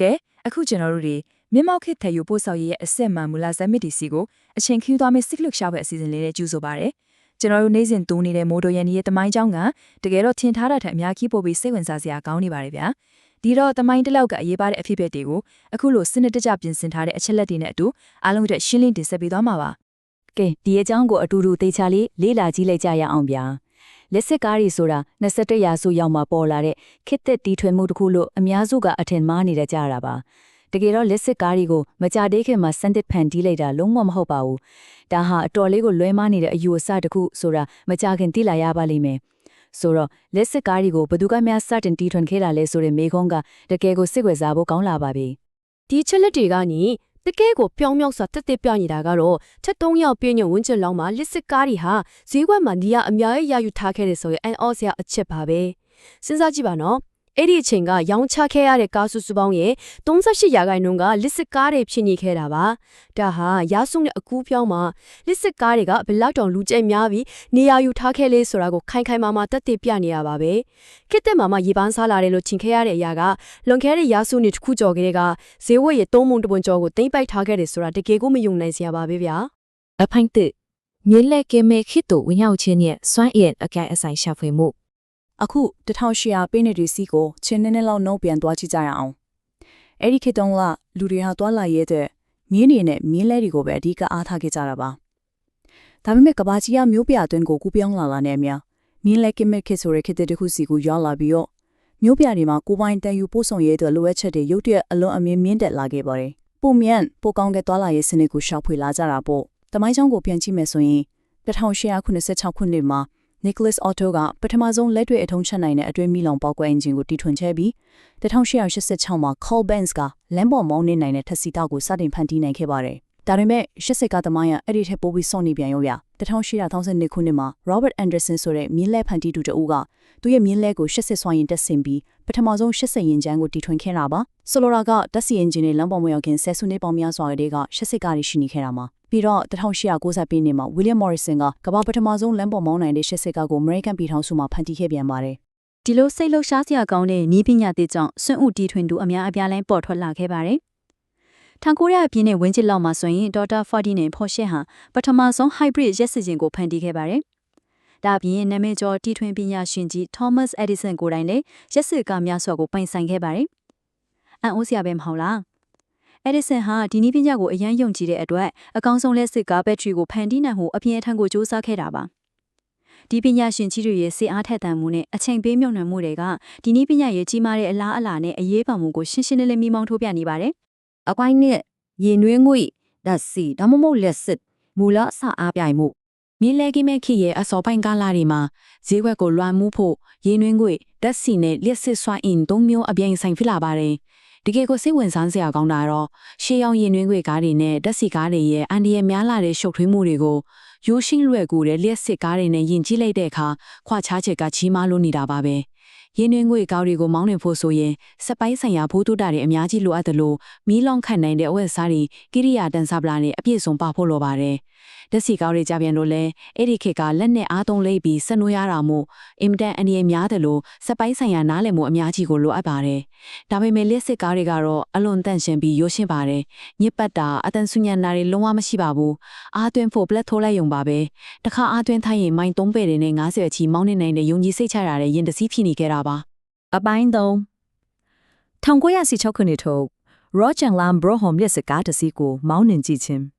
ကဲအခုကျွန်တော်တို့တွေမြမောက်ခေတ်ထယူပို့ဆောက်ရေးရဲ့အစစ်မှန်မူလာဇက်မစ်တီစီကိုအချိန်ခူးသွားမယ့်စစ်ကလုရှာဖွယ်အစီအစဉ်လေးနဲ့ကျူးဆိုပါတယ်ကျွန်တော်တို့နေ့စဉ်တူးနေတဲ့မိုးတိုရန်ရဲ့တမိုင်းကြောင်းကတကယ်တော့ထင်ထားတာထက်အများကြီးပို့ပြီးစိတ်ဝင်စားစရာကောင်းနေပါတယ်ဗျာဒီတော့တမိုင်းတစ်လောက်ကအရေးပါတဲ့အဖြစ်အပျက်တွေကိုအခုလိုစနစ်တကျပြင်ဆင်ထားတဲ့အချက်လက်တွေနဲ့အတူအားလုံးအတွက်ရှင်းလင်းတင်ဆက်ပေးသွားမှာပါကဲဒီအကြောင်းကိုအတူတူသေချာလေးလေ့လာကြည့်လိုက်ကြရအောင်ဗျာလက်စစ်ကားတွေဆိုတာ21ရာစုရောက်မှပေါ်လာတဲ့ခေတ်သစ်တီထွင်မှုတစ်ခုလို့အများစုကအထင်မှားနေကြတာပါတကယ်တော့လက်စစ်ကားတွေကိုမကြသေးခင်မှာစံတစ်ဖန်တီးလိုက်တာလုံးဝမဟုတ်ပါဘူးဒါဟာအတော်လေးကိုလွဲမှားနေတဲ့အယူအဆတစ်ခုဆိုတာမကြခင်သိလာရပါလိမ့်မယ်ဆိုတော့လက်စစ်ကားတွေကိုဘယ်သူကများစတင်တီထွင်ခဲ့တာလဲဆိုတဲ့မေးခွန်းကတကယ်ကိုစိတ်ဝင်စားဖို့ကောင်းလာပါပြီဒီချက်လက်တွေကနေတကယ်ကိုပြောင်းမြောက်စွာတက်တက်ပြနေတာကတော့ချက်3ယောက်ပြည့်ညွန့်ဝန်းကျင်လောက်မှာလက်စစ်ကားတွေဟာဈေးကွက်မှာနေရအများကြီးရယူထားခဲ့တယ်ဆိုရင်အန်အော့စရာအချက်ပါပဲစဉ်းစားကြည့်ပါနော်အဲ့ဒီအချိန်ကရောင်းချခဲ့ရတဲ့ကားစုစုပေါင်းရဲ့38ရာခိုင်နှုန်းကလက်စစ်ကားတွေဖြစ်နေခဲ့တာပါဒါဟာရာစုနဲ့အကူးပြောင်းမှာလက်စစ်ကားတွေကဘယ်လောက်တောင်လူကျိတ်များပြီးနေရာယူထားခဲ့လေဆိုတာကိုခိုင်ခိုင်မာမာတက်တက်ပြနေရပါပဲခေတ်သက်မှာရေပန်းစားလာတယ်လို့ထင်ခဲ့ရတဲ့အရာကလွန်ခဲ့တဲ့ရာစုနှစ်တစ်ခုကျော်ကလေးကဈေးဝယ်ရဲ့3ပုံတပွန်ကျော်ကိုသိမ့်ပိုက်ထားခဲ့တယ်ဆိုတာတကယ်ကိုမယုံနိုင်စရာပါပဲဗျာအဖိုင်းတစ်မြေလက်ကဲမဲခေတ်တို့ဝင်ရောက်ခြင်းနဲ့စွမ်းအင်အကြိုင်အဆိုင်ရှာဖွေမှုအခု1800ပေးနေတွေစီကိုချင်းနေလောက်နှုတ်ပြန်သွားကြည့်ကြရအောင်အဲ့ဒီခေတ်တုန်းကလူတွေဟာတွားလာရဲတဲ့မြင်းတွေနဲ့မြင်းလဲတွေကိုပဲအဓိကအားထားခဲ့ကြတာပါဒါပေမဲ့ကဘာကြီးကမျိုးပြအတွင်းကိုကူးပြောင်းလာတာနဲ့အများမြင်းလဲကိမစ်ခေတ်ဆိုတဲ့ခေတ်တစ်ခုစီကိုရောက်လာပြီးတော့မျိုးပြတွေမှာကိုပိုင်တန်ယူပို့ဆောင်ရဲတဲ့လိုအပ်ချက်တွေရုတ်တရက်အလွန်အမြင့်မြင့်တက်လာခဲ့ပါတယ်ပုံမြန်ပိုကောင်းတဲ့တွားလာရဲစနစ်ကိုရှောက်ဖွေလာကြတာပေါ့တမိုင်းချောင်းကိုပြန်ကြည့်မယ်ဆိုရင်1896ခုနှစ်မှာNicholas Otto ကပထမဆုံးလက်တွေ့အထုံးချက်နိုင်တဲ့အတွင်းမီလောင်ပေါက်ကွဲအင်ဂျင်ကိုတီထွင်ခဲ့ပြီး1886မှာ Carl Benz ကလမ်းပေါ်မောင်းနေနိုင်တဲ့ထက်စီတောက်ကိုစတင်ဖန်တီးနိုင်ခဲ့ပါတယ်။ဒါပေမဲ့80ကသမိုင်းကအဲ့ဒီထက်ပိုပြီးစော့နေပြန်ရောဗျ။1832ခုနှစ်မှာ Robert Anderson ဆိုတဲ့မြင်းလဲဖန်တီးသူတဦးကသူ့ရဲ့မြင်းလဲကို80စွမ်းရင်တက်ဆင်ပြီးပထမဆုံး80ရင်ချမ်းကိုတီထွင်ခဲ့တာပါ။ဆိုလိုတာကတက်စီအင်ဂျင်နဲ့လမ်းပေါ်မရောက်ခင်ဆယ်စုနှစ်ပေါင်းများစွာကတည်းက80ကားတွေရှိနေခဲ့တာမှာပြီးတော့1890ပြည့်နှစ်မှာ William Morrison ကကမ္ဘာပထမဆုံးလမ်းပေါ်မောင်းနိုင်တဲ့80ကားကို American ပြည်ထောင်စုမှာဖန်တီးခဲ့ပြန်ပါတယ်ဒီလိုစိတ်လှုပ်ရှားစရာကောင်းတဲ့နီးပညာသစ်ကြောင့်စွန့်ဥတီထွင်သူအများအပြားလဲပေါ်ထွက်လာခဲ့ပါတယ်1900ပြည့်နှစ်ဝန်းကျင်လောက်မှာဆိုရင်ဒေါက်တာဖော်ဒီနန်ဖော်ရှက်ဟာပထမဆုံး hybrid ရက်စင်ကိုဖန်တီးခဲ့ပါတယ်ဒါအပြင်နာမည်ကျော်တီထွင်ပညာရှင်ကြီး Thomas Edison ကိုယ်တိုင်လည်းရက်စကားများစွာကိုပိုင်ဆိုင်ခဲ့ပါတယ်အန်အိုးစရာပဲမဟုတ်လားEdison ဟာဒီနည်းပညာကိုအရန်ယုံကြည်တဲ့အတွက်အကောင်းဆုံးလက်စစ်ကားဘက်ထရီကိုဖန်တီးနိုင်မှုအပြင်းအထန်ကိုစူးစမ်းခဲ့တာပါဒီပညာရှင်ကြီးတွေရဲ့စိတ်အားထက်သန်မှုနဲ့အချိန်ပေးမြုံနှံမှုတွေကဒီနည်းပညာရဲ့ကြီးမားတဲ့အလားအလာနဲ့အရေးပါမှုကိုရှင်းရှင်းလင်းလင်းမိမောင်းထိုးပြနေပါတယ်အပိုင်းနဲ့ရင်နွေးငွေဓာတ်စီဒါမှမဟုတ်လက်စစ်မူလအစအားပြိုင်မှုမြေလဲကိမဲ့ခိရဲ့အစောပိုင်းကာလတွေမှာဈေးကွက်ကိုလွှမ်းမိုးဖို့ရင်နွေးငွေဓာတ်စီနဲ့လက်စစ်စွမ်းအင်၃မျိုးအပြိုင်ဆိုင်ဖြစ်လာပါတယ်တကယ်ကိုစိတ်ဝင်စားစရာကောင်းတာတော့ရှေးရောင်ရင်နွေးငွေကားတွေနဲ့ဓာတ်ဆီကားတွေရဲ့အန်ဒီရဲ့များလာတဲ့ရှုပ်ထွေးမှုတွေကိုရိုးရှင်းလွယ်ကူတဲ့လျှက်စစ်ကားတွေနဲ့ယဉ်ကြည့်လိုက်တဲ့အခါခွာခြားချက်ကကြီးမားလို့နေတာပါပဲရင်နွေးငွေကားတွေကိုမောင်းနေဖို့ဆိုရင်စက်ပိုင်းဆိုင်ရာဘိုးတူတာတွေအများကြီးလိုအပ်တယ်လို့မီးလောင်ခတ်နိုင်တဲ့အဝတ်အစားတွေကိရိယာတန်ဆာပလာနဲ့အပြည့်စုံပါဖို့လိုပါတယ်ဓာတ်ဆီကားတွေကြပြန်လို့လဲအဲ့ဒီခေတ်ကလက်နဲ့အားသုံးလိပ်ပြီးဆက်နွှဲရတာမို့အင်မတန်အနေများတယ်လို့စက်ပိုင်းဆိုင်ရာနားလည်မှုအများကြီးကိုလိုအပ်ပါတယ်ဒါပေမဲ့လျှက်စစ်ကားတွေကတော့အလွန်တန့်ရှင်းပြီးရိုးရှင်းပါတယ်ညစ်ပတ်တာအတန်ဆူညံတာတွေလုံးဝမရှိပါဘူးအားသွင်းဖို့ပလက်ထိုးလိုက်ရုံပါပဲတခါအားသွင်းထိုင်ရင်မိုင်3ပဲတွေနဲ့90အချီမောင်းနေနိုင်တဲ့ယုံကြည်စိတ်ချရတဲ့ရင်တစည်းဖြစ်နေခဲ့တာပါအပိုင်း31916ခုနှစ်ထုတ် Roger Lamb Brohom လက်စစ်ကားတစ်စီးကိုမောင်းနှင်ကြည့်ခြင်း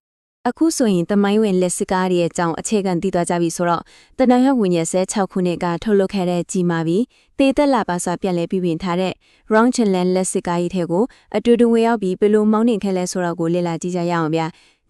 အခုဆိုရင်တမိုင်းဝင်လက်စစ်ကားရဲ့အကြောင်းအခြေခံသိသွားကြပြီဆိုတော့တနင်္ဂနွေဝင်ရက်16ခုနှစ်ကထုတ်လုပ်ခဲ့တဲ့ကြီးမာပြီးတေသက်လာပါစွာပြန်လဲပြီးပြင်ထားတဲ့ Roger Lamb လက်စစ်ကားကြီးထဲကိုအတူတူဝင်ရောက်ပြီးဘယ်လိုမောင်းနှင်ခဲ့လဲဆိုတော့ကိုလေ့လာကြည့်ကြရအောင်ဗျ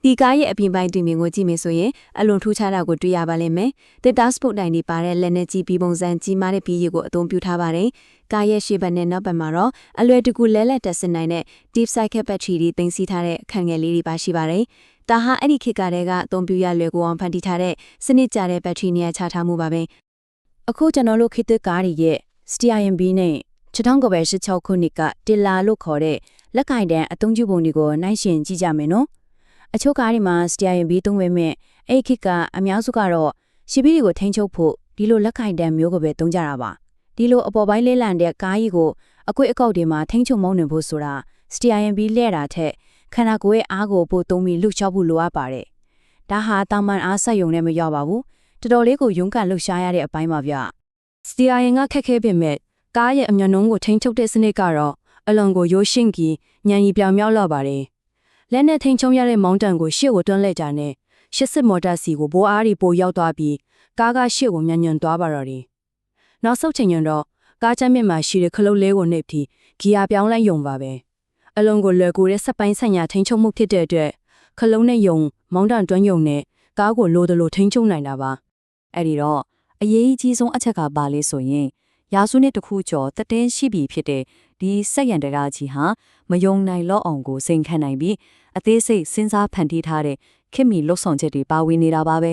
ဒီကားရဲ့အပြင်ပိုင်းတွင်မြင်ကိုကြည့်မယ်ဆိုရင်အလွန်ထူးခြားတာကိုတွေ့ရပါလိမ့်မယ်။ Data Sport တိုင်တွေပါတဲ့လက်နဲ့ကြီးပြီးပုံစံကြီးမားတဲ့ဘီးရီကိုအသုံးပြုထားပါတယ်။ကားရဲ့ရှေ့ဘက်နဲ့နောက်ဘက်မှာတော့အလွယ်တကူလဲတက်ဆင်နိုင်တဲ့ Deep Cycle Battery တွေတင်စီထားတဲ့အခန်းငယ်လေးတွေပါရှိပါတယ်။ဒါဟာအဲ့ဒီခေတ်ကတည်းကအသုံးပြုရလွယ်ကူအောင်ဖန်တီးထားတဲ့စနစ်ကျတဲ့ဘက်ထရီနေရာချထားမှုပါပဲ။အခုကျွန်တော်တို့ခေတ်သစ်ကားတွေရဲ့ Steering B နဲ့1986ခုနှစ်ကတစ်လာလို့ခေါ်တဲ့လက်ကင်တန်အသုံးပြုပုံတွေကိုနိုင်ရှင်ကြည့်ကြမယ်နော်။အချို့ကားတွေမှာ Steering B သုံးပေမဲ့အဲ့ခေတ်ကအများစုကတော့ရှီပီတွေကိုထိန်းချုပ်ဖို့ဒီလိုလက်ကင်တန်မျိုးကိုပဲသုံးကြတာပါ။ဒီလိုအပေါ်ပိုင်းလေးလံတဲ့ကားကြီးကိုအကွေ့အကောက်တွေမှာထိန်းချုပ်မောင်းနှင်ဖို့ဆိုတာ STIMB လဲတာထက်ခန္ဓာကိုယ်ရဲ့အားကိုပိုသုံးပြီးလှုပ်ရှားဖို့လိုအပ်ပါတယ်။ဒါဟာတာမန်အားဆက်ယုံနဲ့မရပါဘူး။တော်တော်လေးကိုရုန်းကန်လှုပ်ရှားရတဲ့အပိုင်းပါဗျ။ STIM ကခက်ခဲပေမဲ့ကားရဲ့အမျက်နှုံးကိုထိန်းချုပ်တဲ့စနစ်ကတော့အလွန်ကိုရိုးရှင်းပြီးညံရီပြောင်မြောက်လာပါတယ်။လက်နဲ့ထိန်းချုပ်ရတဲ့မောင်းတန်ကိုရှေ့ကိုတွန်းလှည့်ကြနဲ့80မော်တာစီကိုဘိုးအားရီပိုရောက်သွားပြီးကားကရှေ့ကိုမြန်ညွန်သွားပါတော့တယ်။နောက်ဆုတ်ချိန်ညွန်တော့ကားချမ်းမြင့်မှာရှိတဲ့ခလုတ်လေးကိုနှိပ်ပြီးဂီယာပြောင်းလိုက်ယုံပါပဲ။အလွန်ကိုလွယ်ကူတဲ့စက်ပိုင်းဆိုင်ရာထိန်းချုပ်မှုဖြစ်တဲ့အတွက်ခလုံးနဲ့ယုံမောင်းတန်တွန်းယုံနဲ့ကားကိုလိုတလိုထိန်းချုပ်နိုင်တာပါ။အဲ့ဒီတော့အရေးကြီးဆုံးအချက်ကပါလေဆိုရင်ရာစုနှစ်တစ်ခုကျော်တည်င်းရှိပြီဖြစ်တဲ့ဒီစက်ရန်တရာကြီးဟာမယုံနိုင်တော့အောင်ကိုစိန်ခံနိုင်ပြီးအသေးစိတ်စဉ်းစားဖန်တီးထားတဲ့ခင်မီလှုပ်ဆောင်ချက်တွေပါဝင်နေတာပါပဲ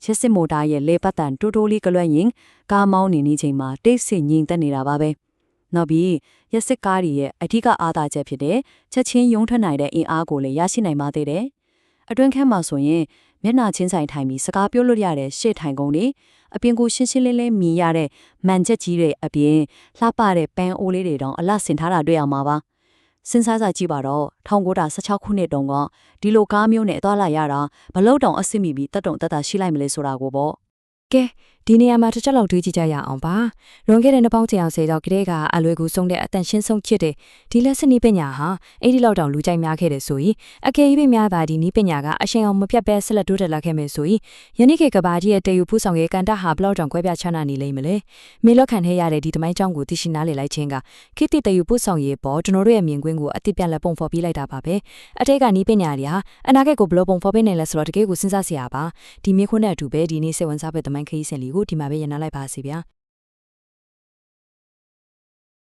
ချစ်စစ်မိုတာရဲ့လေပတ်တန်တိုးတိုးလေးကလွှဲရင်ကားမောင်းနေချိန်မှာတိတ်ဆိတ်ငြိမ်သက်နေတာပါပဲနောက်ပြီးရက်စစ်ကားတွေရဲ့အထူးအားသာချက်ဖြစ်တဲ့ချက်ချင်းယုံထွက်နိုင်တဲ့အင်အားကိုလည်းရရှိနိုင်ပါသေးတယ်အတွင်းခန်းမှာဆိုရင်မျက်နှာချင်းဆိုင်ထိုင်ပြီးစကားပြောလို့ရတဲ့ရှေ့ထိုင်ကုန်တွေအပြင်ကိုရှင်းရှင်းလင်းလင်းမြင်ရတဲ့မန်ချက်ကြီးတွေအပြင်လှပတဲ့ပန်းအိုးလေးတွေတောင်အလတ်ဆင်ထားတာတွေ့ရမှာပါစဉ်းစားကြည့်ပါတော့1916ခုနှစ်တုန်းကဒီလိုကားမျိုးနဲ့သွားလာရတာဘလို့တောင်အဆင်မီပြီးတက်တုံတက်တာရှိလိုက်မလဲဆိုတာကိုပေါ့ ကဲဒီနေရာမှာတစ်ချက်လောက်တွေးကြည့်ကြရအောင်ပါလွန်ခဲ့တဲ့နှစ်ပေါင်း10အောင်ဆယ်တော့ကလေးကအလွယ်ကူဆုံးတဲ့အတန်ရှင်းဆုံးဖြစ်တယ်ဒီလက်စနီးပညာဟာအဲ့ဒီလောက်တောင်လူကြိုက်များခဲ့တယ်ဆိုရင်အကယ်၍များသာဒီနီးပညာကအရှင်အောင်မပြတ်ပဲဆက်လက်တိုးတက်လာခဲ့မယ်ဆိုရင်ယနေ့ခေတ်ကဘာကြီးရဲ့တည်ယူဖူးဆောင်ရဲ့ကန်တာဟာဘလောက်တောင်ကွဲပြားခြားနာနေလိမ့်မလဲမေလောက်ခံထည့်ရတဲ့ဒီတမိုင်းကြောင်းကိုသိရှိနားလည်လိုက်ခြင်းကခေတ်တည်ယူဖူးဆောင်ရဲ့ပေါ်ကျွန်တော်တို့ရဲ့မြင်ကွင်းကိုအတိပြန်လက်ပုံဖော်ပြလိုက်တာပါပဲအတိတ်ကနီးပညာတွေဟာအနာဂတ်ကိုဘလို့ပုံဖော်ပေးနိုင်လဲဆိုတော့တကယ်ကိုစဉ်းစားစရာပါဒီမြင်ခွန်းနဲ့အတူပဲဒီနေ့စိတ်ဝင်စားတဲ့တမိုင်းခရီးစဉ်လေးကိုဒီမှာပဲရနာလိုက်ပါစီဗျာ